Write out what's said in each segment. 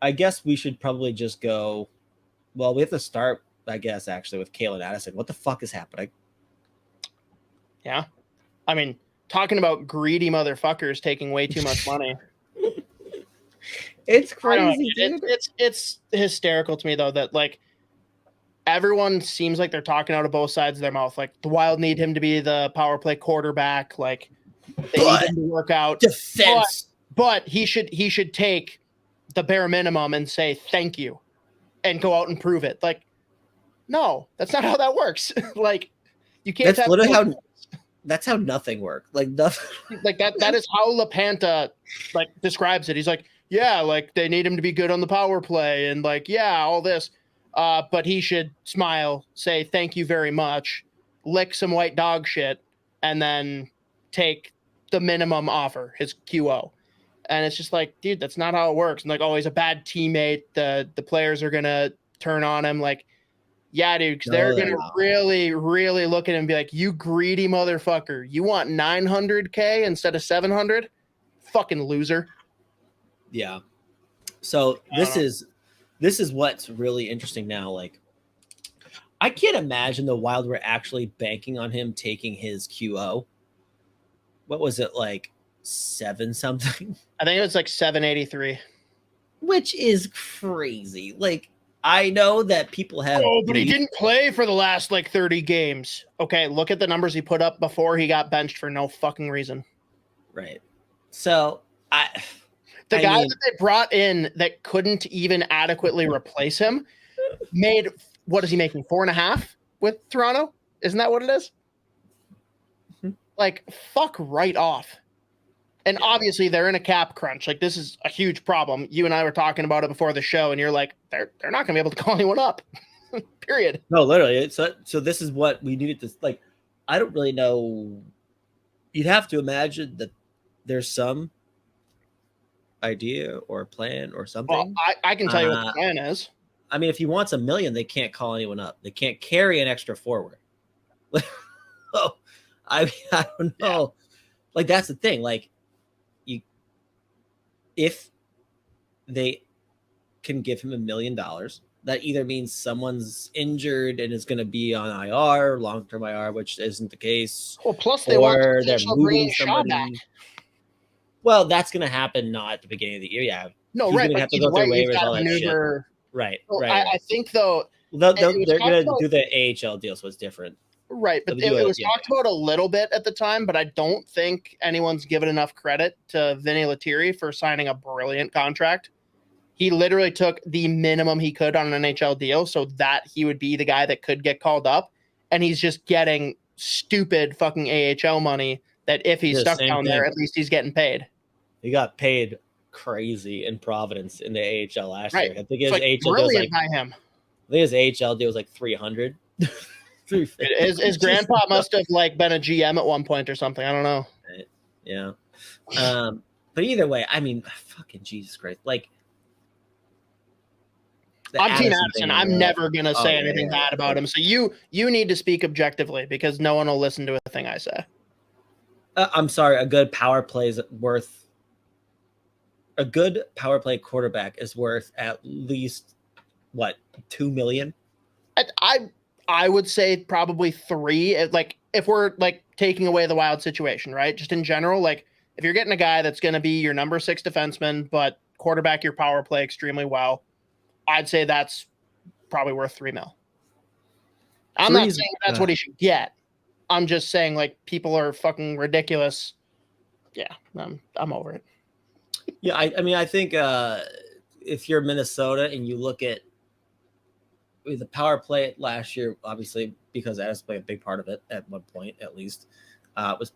I guess we should probably just go. Well, we have to start, I guess, actually, with Calen Addison. What the fuck is happening? Yeah. I mean, talking about greedy motherfuckers taking way too much money. It's crazy, dude. It's hysterical to me, though, that, like, everyone seems like they're talking out of both sides of their mouth. Like, the Wild need him to be the power play quarterback. Like, they need him to work out. Defense. But he should take the bare minimum and say thank you and go out and prove it. Like, no, that's not how that works. Like, you can't. That's literally how. That's how nothing works. Like nothing. Like that is how LaPanta like describes it. He's like, yeah, like they need him to be good on the power play and like, yeah, all this. But he should smile, say thank you very much, lick some white dog shit, and then take the minimum offer, his QO. And it's just like, dude, that's not how it works. And like, oh, he's a bad teammate. The players are gonna turn on him. Like, yeah, dude, because they're gonna really, really look at him and be like, you greedy motherfucker. You want 900K instead of 700? Fucking loser. Yeah. So this is what's really interesting now. Like, I can't imagine the Wild were actually banking on him taking his QO. What was it, like 7 something? I think it was like 783. Which is crazy. Like, I know that people have. Oh, but he didn't play for the last like 30 games. Okay, look at the numbers he put up before he got benched for no fucking reason. Right. So the guy that they brought in that couldn't even adequately replace him made, what is he making? 4.5 with Toronto? Isn't that what it is? Mm-hmm. Like, fuck right off. And obviously they're in a cap crunch. Like, this is a huge problem. You and I were talking about it before the show, and you're like, they're not going to be able to call anyone up. Period. No, literally. So this is what we needed to, like, I don't really know. You'd have to imagine that there's some idea or plan or something. Well, I can tell you what the plan is. I mean, if he wants $1 million, they can't call anyone up. They can't carry an extra forward. Oh, I mean, I don't know. Yeah. Like, that's the thing. Like, if they can give him $1 million, that either means someone's injured and is going to be on IR, long-term IR, which isn't the case. Well, plus they want they're moving somebody back. Well, that's going to happen not at the beginning of the year. Yeah. No, right. But have to go through waivers, all that shit. Right. Well, right. I think though they're going to do the AHL deal, so it's different. Right, but it was talked about a little bit at the time, but I don't think anyone's given enough credit to Vinny Lettieri for signing a brilliant contract. He literally took the minimum he could on an NHL deal so that he would be the guy that could get called up, and he's just getting stupid fucking AHL money that if he's stuck down there, at least he's getting paid. He got paid crazy in Providence in the AHL last year. I think his like AHL deal was like, by him. I think his AHL deal was like 300. His grandpa must have like been a GM at one point or something. I don't know. Right. Yeah. But either way, I mean, fucking Jesus Christ. Like, I'm Team Addison. I'm never gonna say anything bad about him. So you need to speak objectively because no one will listen to a thing I say. I'm sorry. A good power play quarterback is worth at least what, $2 million? I would say probably 3. Like, if we're like taking away the Wild situation, right? Just in general, like if you're getting a guy that's going to be your number 6 defenseman, but quarterback your power play extremely well, I'd say that's probably worth $3 million. I'm not saying that's what he should get. I'm just saying, like, people are fucking ridiculous. Yeah, I'm over it. Yeah, I mean, I think if you're Minnesota and you look at the power play last year, obviously, because Addison played a big part of it at one point, at least,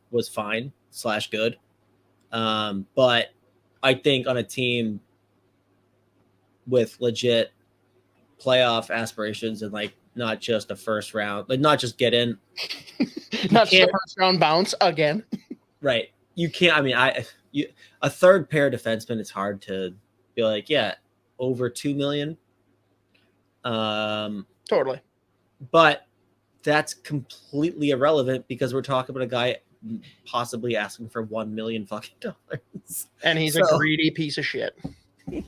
was fine / good. But I think on a team with legit playoff aspirations and like not just a first round, like not just get in, not just a first round bounce again. Right. You can't. I mean, a third pair defenseman, it's hard to be like, yeah, over $2 million. Totally. But that's completely irrelevant because we're talking about a guy possibly asking for $1 million fucking dollars. And he's a greedy piece of shit.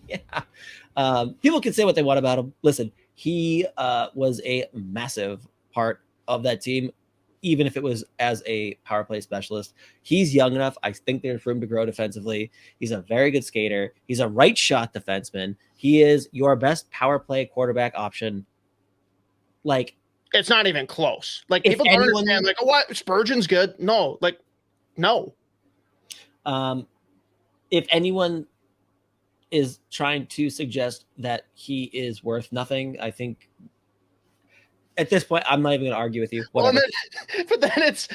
Yeah. People can say what they want about him. Listen, he was a massive part of that team, even if it was as a power play specialist. He's young enough. I think there's room to grow defensively. He's a very good skater. He's a right shot defenseman. He is your best power play quarterback option. Like, it's not even close. Like, if people don't anyone- understand, like, oh, what? Spurgeon's good. No, like, no. If anyone is trying to suggest that he is worth nothing, I think at this point, I'm not even going to argue with you. Whatever. Well, but then it's,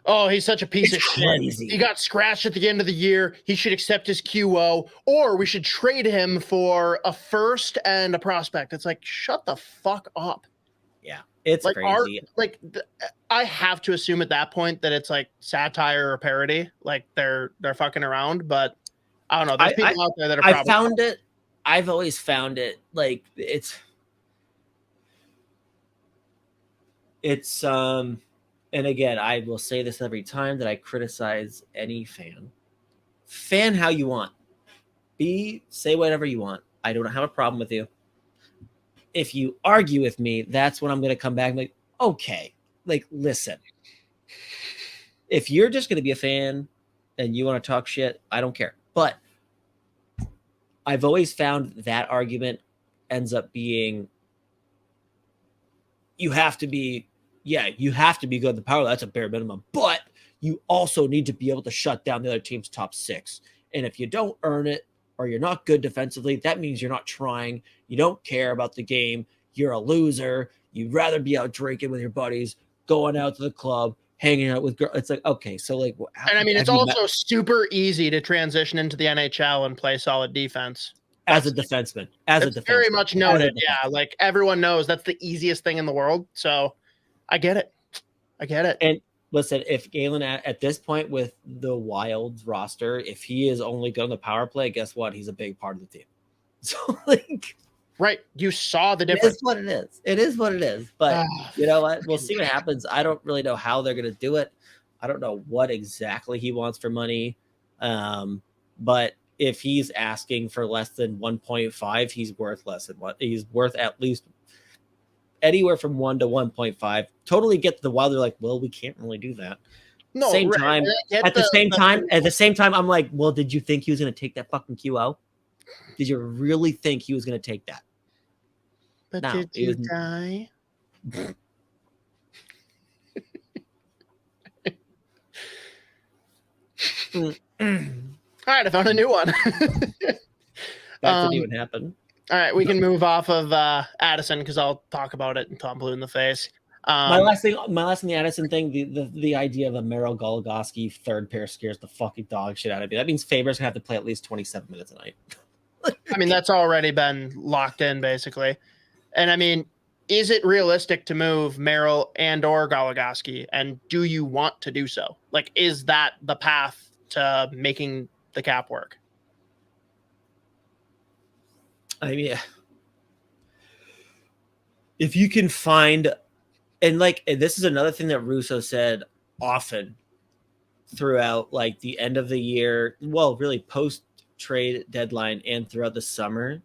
oh, he's such a piece It's of crazy. shit. He got scratched at the end of the year. He should accept his QO, or we should trade him for a first and a prospect. It's like, shut the fuck up. Yeah, it's like crazy. I have to assume at that point that it's like satire or parody. Like they're fucking around, but I don't know. There's people out there that are I've always found it like it's and again, I will say this every time that I criticize any fan how you want, say whatever you want. I don't have a problem with you. If you argue with me, that's when I'm going to come back and be like, okay, like, listen, if you're just going to be a fan and you want to talk shit, I don't care. But I've always found that argument ends up being, you have to be good at the power. That's a bare minimum. But you also need to be able to shut down the other team's top six. And if you don't earn it or you're not good defensively, that means you're not trying. You don't care about the game. You're a loser. You'd rather be out drinking with your buddies, going out to the club, hanging out with girls. It's like, okay, so like, and I mean, it's also super easy to transition into the NHL and play solid defense as a defenseman. Very much noted. Yeah, like everyone knows that's the easiest thing in the world. So I get it. And listen, if Calen at this point with the Wild's roster, if he is only good on the power play, guess what? He's a big part of the team. So like, right, you saw the difference. It is what it is. But you know what? We'll see what happens. I don't really know how they're going to do it. I don't know what exactly he wants for money. But if he's asking for less than 1.5, he's worth less than what he's worth, at least anywhere from 1 to 1.5. Totally get the Wild. They're like, well, we can't really do that. No, at the same time, I'm like, well, did you think he was going to take that fucking QO? Did you really think he was going to take that? But no, did you die? All right, I found a new one. That didn't even happen. All right, we can move off of Addison because I'll talk about it until I'm blue in the face. My last thing, the Addison thing, the idea of a Merrill Goligoski third pair scares the fucking dog shit out of me. That means Faber's gonna have to play at least 27 minutes a night. I mean, that's already been locked in basically. And I mean, is it realistic to move Merrill and or Goligoski? And do you want to do so? Like, is that the path to making the cap work? I mean, if you can find, and this is another thing that Russo said often throughout like the end of the year, well, really post trade deadline and throughout the summer,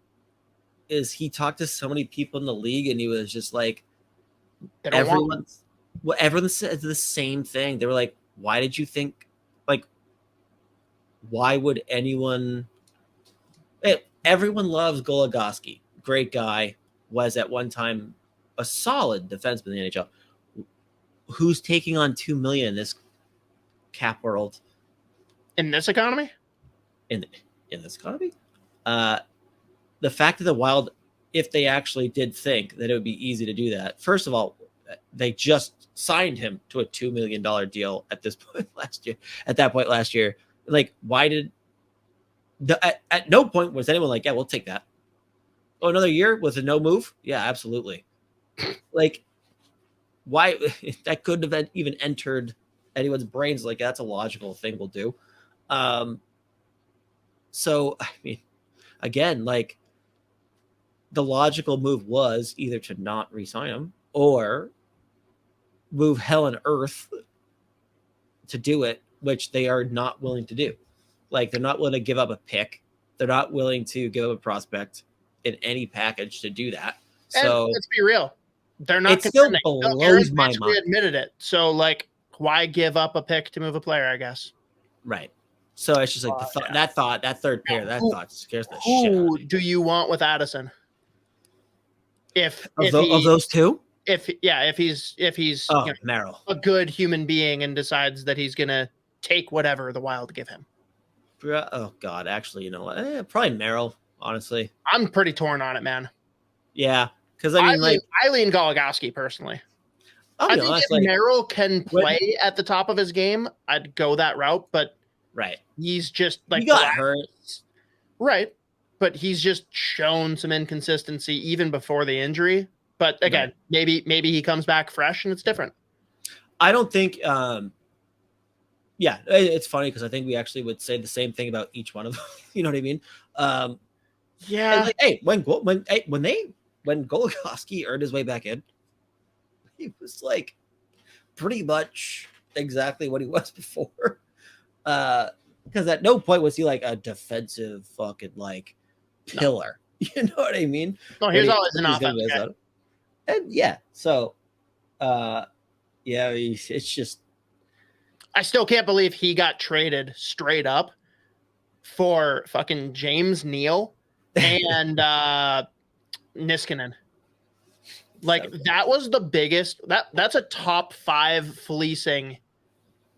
is he talked to so many people in the league and he was just like, everyone said the same thing. They were like, why did you think, like, why would anyone, everyone loves Goligoski, great guy, was at one time a solid defenseman in the NHL. Who's taking on $2 million in this cap world? In this economy? In this economy? The fact that the Wild, if they actually did think that it would be easy to do that, first of all, they just signed him to a $2 million deal at this point last year. At that point last year, like, why did at no point was anyone like, yeah, we'll take that. Oh, another year with a no move? Yeah, absolutely. Like, why that couldn't have even entered anyone's brains? Like, that's a logical thing we'll do. So I mean, again, like, the logical move was either to not re-sign him or move hell and earth to do it, which they are not willing to do. Like, they're not willing to give up a pick. They're not willing to give up a prospect in any package to do that. And So let's be real. They're not it still contending. blows my mind. Admitted it. So, like, why give up a pick to move a player, I guess? Right. So it's just like that third pair, thought scares the shit out of me. Who do you want with Addison? If those two? If he's Merrill, a good human being and decides that he's gonna take whatever the Wild give him. Oh God, actually, you know what? Probably Merrill. Honestly, I'm pretty torn on it, man. Yeah, because I lean Goligoski personally. I think if Merrill can play at the top of his game, I'd go that route. But he's just like he got hurt, right? But he's just shown some inconsistency even before the injury. But again, maybe he comes back fresh and it's different. I don't think. Yeah, it's funny because I think we actually would say the same thing about each one of them. You know what I mean? Yeah. Like, hey, when Goligoski earned his way back in, he was like pretty much exactly what he was before. Because at no point was he like a defensive fucking like pillar. No. You know what I mean? No, here's always an offense. And it's just. I still can't believe he got traded straight up for fucking James Neal and Niskanen. Like that was the biggest. That's a top 5 fleecing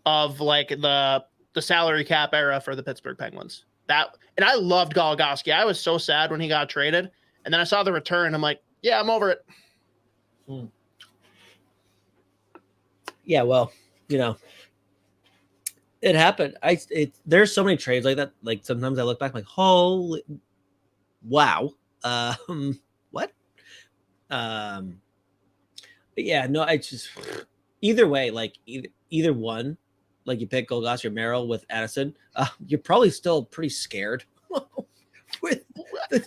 of like the salary cap era for the Pittsburgh Penguins. And I loved Goligoski. I was so sad when he got traded, and then I saw the return. I'm like, yeah, I'm over it. Yeah, well, you know. It happened. There's so many trades like that. Like sometimes I look back like, holy, wow, what? But yeah, no, I just either way, like either one, like you pick Goligoski or Merrill with Addison, you're probably still pretty scared. With you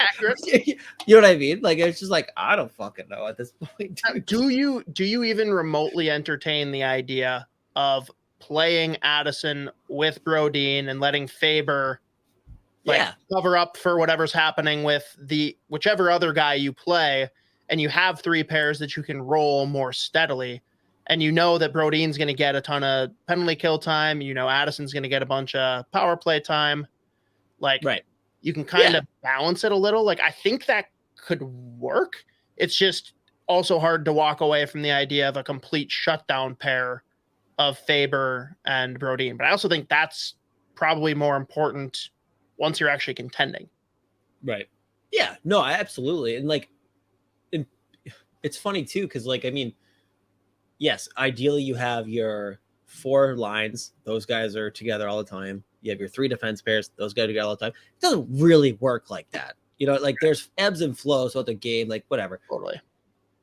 know what I mean? Like it's just like I don't fucking know at this point. Do you even remotely entertain the idea of playing Addison with Brodin and letting Faber cover up for whatever's happening with whichever other guy you play, and you have 3 pairs that you can roll more steadily, and you know that Brodin's going to get a ton of penalty kill time, you know Addison's going to get a bunch of power play time, you can kind of balance it a little. Like I think that could work. It's just also hard to walk away from the idea of a complete shutdown pair of Faber and Brodin. But I also think that's probably more important once you're actually contending. Right. Yeah, no, absolutely. And like, it's funny too. Cause like, I mean, yes, ideally you have your 4 lines. Those guys are together all the time. You have your 3 defense pairs. Those guys are together all the time. It doesn't really work like that. You know, like there's ebbs and flows throughout the game, like whatever.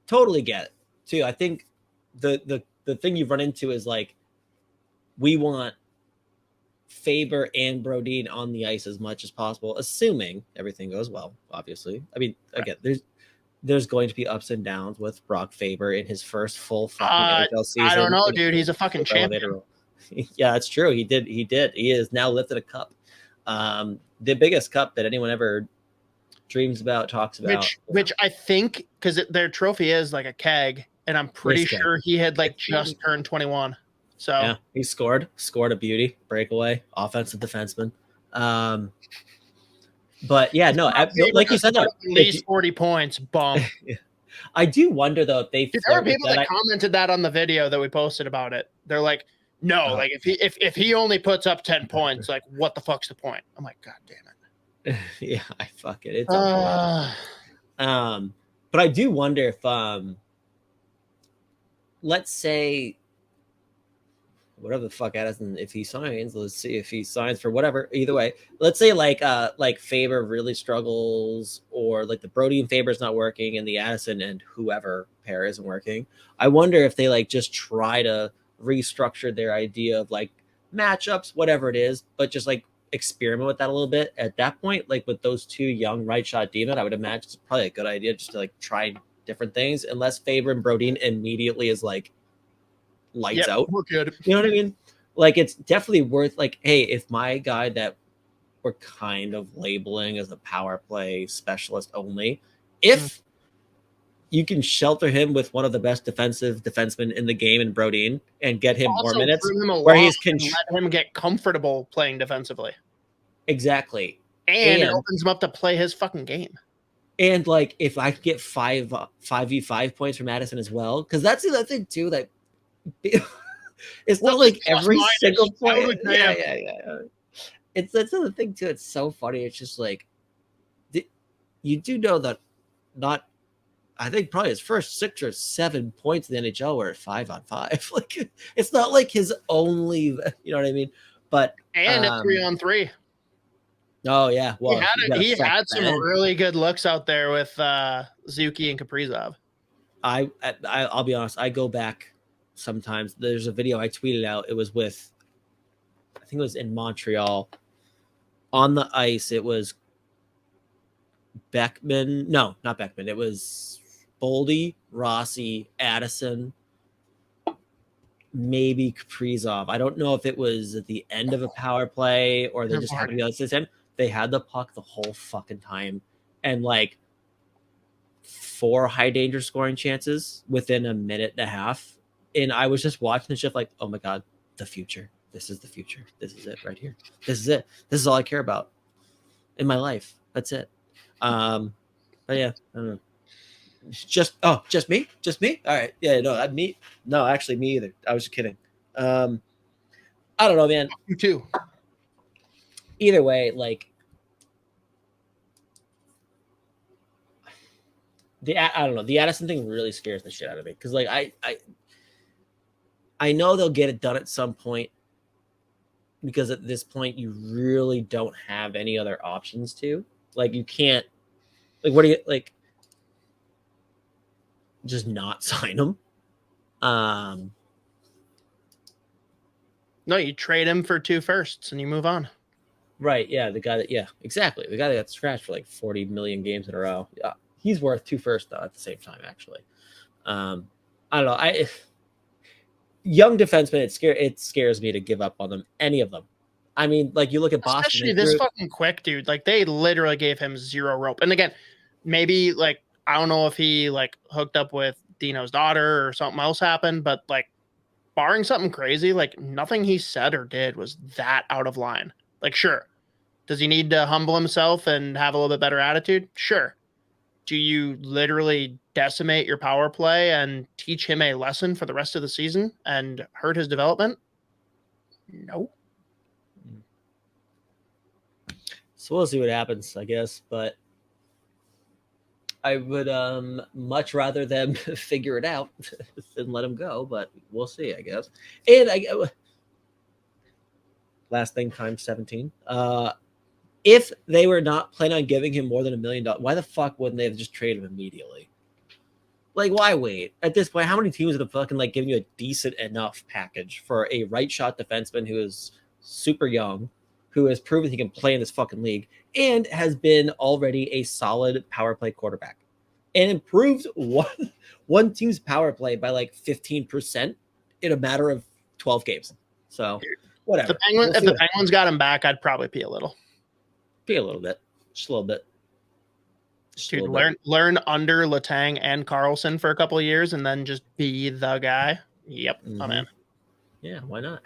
Totally get it too. I think the thing you've run into is like, we want Faber and Brodin on the ice as much as possible, assuming everything goes well, obviously. I mean, again, there's going to be ups and downs with Brock Faber in his first full fucking NHL season. I don't know, dude. He's a fucking champion. Yeah, that's true. He did. He has now lifted a cup. The biggest cup that anyone ever dreams about, talks about. Which I think, because their trophy is like a keg, and I'm pretty sure he had like just turned 21. So yeah, he scored a beauty breakaway, offensive defenseman. But yeah, no, like you said, though, at least 40 points. Bomb. I do wonder though if they. There were people that commented that on the video that we posted about it. They're like, no, like if he only puts up 10 points, like what the fuck's the point? I'm like, God damn it. Yeah, I fuck it. It's but I do wonder if let's say whatever the fuck Addison, if he signs, let's see if he signs for whatever. Either way, let's say like Faber really struggles, or like the Brody and Faber's not working, and the Addison and whoever pair isn't working. I wonder if they like just try to restructure their idea of like matchups, whatever it is, but just like experiment with that a little bit. At that point, like with those 2 young right shot demon, I would imagine it's probably a good idea just to like try different things, unless Faber and Brodin immediately is like lights out. We're good. You know what I mean? Like it's definitely worth like, hey, if my guy that we're kind of labeling as a power play specialist only. If you can shelter him with one of the best defensive defensemen in the game in Brodin and get him more minutes where he's let him get comfortable playing defensively. Exactly. And it opens him up to play his fucking game. And like, if I could get 5v5 points from Addison as well, because that's the other thing too, that it's not like every single point. Yeah. That's the other thing too. It's so funny. It's just like, you do know that I think probably his first 6 or 7 points in the NHL were 5-on-5. Like, it's not like his only, you know what I mean? But and a 3-on-3. Oh yeah, well he had some really good looks out there with Zuki and Kaprizov. I'll be honest. I go back sometimes. There's a video I tweeted out. It was with, I think it was in Montreal. On the ice, it was Beckman. No, not Beckman. It was Boldy, Rossi, Addison, maybe Kaprizov. I don't know if it was at the end of a power play or they just had to be on the system. They had the puck the whole fucking time, and like 4 high danger scoring chances within a minute and a half. And I was just watching the shift like, oh my God, the future. This is the future. This is it right here. This is it. This is all I care about in my life. That's it. But yeah, I don't know. Just me? Just me? All right. Yeah, no, me. No, actually me either. I was just kidding. I don't know, man. You too. Either way, like I don't know. The Addison thing really scares the shit out of me because, like, I know they'll get it done at some point because at this point you really don't have any other options to. Like, you can't. Like, what do you like? Just not sign him. No, you trade him for 2 firsts and you move on. Right, yeah, the guy that, yeah, exactly. The guy that got scratched for like 40 million games in a row. Yeah, he's worth 2 firsts though at the same time, actually. I don't know. Young defensemen, it scares me to give up on them, any of them. I mean, like, you look at Boston. Especially this fucking quick dude. Like, they literally gave him 0 rope. And again, maybe, like, I don't know if he, like, hooked up with Dino's daughter or something else happened, but, like, barring something crazy, like, nothing he said or did was that out of line. Like, sure. Does he need to humble himself and have a little bit better attitude? Sure. Do you literally decimate your power play and teach him a lesson for the rest of the season and hurt his development? No. So we'll see what happens, I guess. But I would much rather them figure it out than let him go. But we'll see, I guess. And last thing, times 17. If they were not planning on giving him more than $1 million, why the fuck wouldn't they have just traded him immediately? Like, why wait? At this point, how many teams are fucking like giving you a decent enough package for a right shot defenseman who is super young, who has proven he can play in this fucking league, and has been already a solid power play quarterback and improved one team's power play by like 15% in a matter of 12 games. So whatever. If the Penguins got him back, I'd probably pee a little. Be a little bit, just a little bit. Dude, learn under Letang and Carlson for a couple of years, and then just be the guy. Yep, I'm in. Yeah, why not?